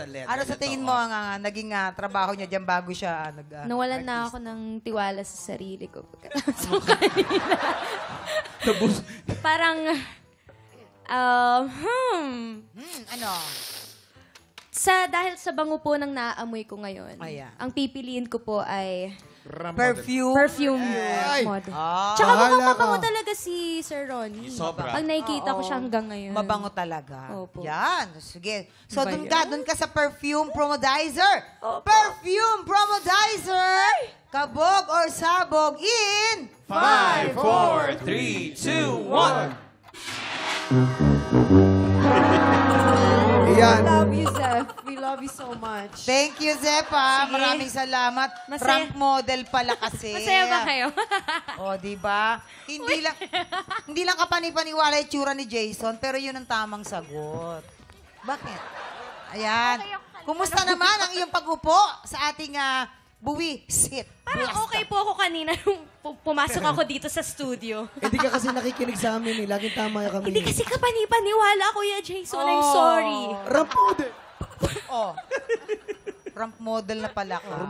sa letter. Ano sa tingin mo ang naging trabaho niya dyan bago siya Nawalan na ako ng tiwala sa sarili ko pagkatapos ko kanina. Parang, ano? Dahil sa bango po ng naaamoy ko ngayon, Ayan. ang pipiliin ko po ay Perfume. model. Tsaka mukhang mabango talaga si Sir Ronnie. Sobra. Pag nakikita ko siya hanggang ngayon. Mabango talaga. Opo. Yan. Sige. So, dun ka sa perfume promodizer. Perfume promodizer. Kabog or sabog in 5, 4, 3, 2, 1. Ayan. We love you, Zeph. We love you so much. Thank you, Zepa. Sige. Maraming salamat. Masaya. Ramp model pala kasi. Masaya ba kayo? O, di ba? Hindi lang kapani-paniwala yung tsura ni Jason, pero yun ang tamang sagot. Bakit? Ayan. Kumusta naman ang iyong pag-upo sa ating buwi sit? Parang okay po ako kanina nung pumasok ako dito sa studio. Hindi ka kasi nakikinig sa amin eh. Laging tama kami. Hindi kasi kapani-paniwala, Kuya Jason. I'm sorry. Ramp model. Oh. Ramp model na pala ka.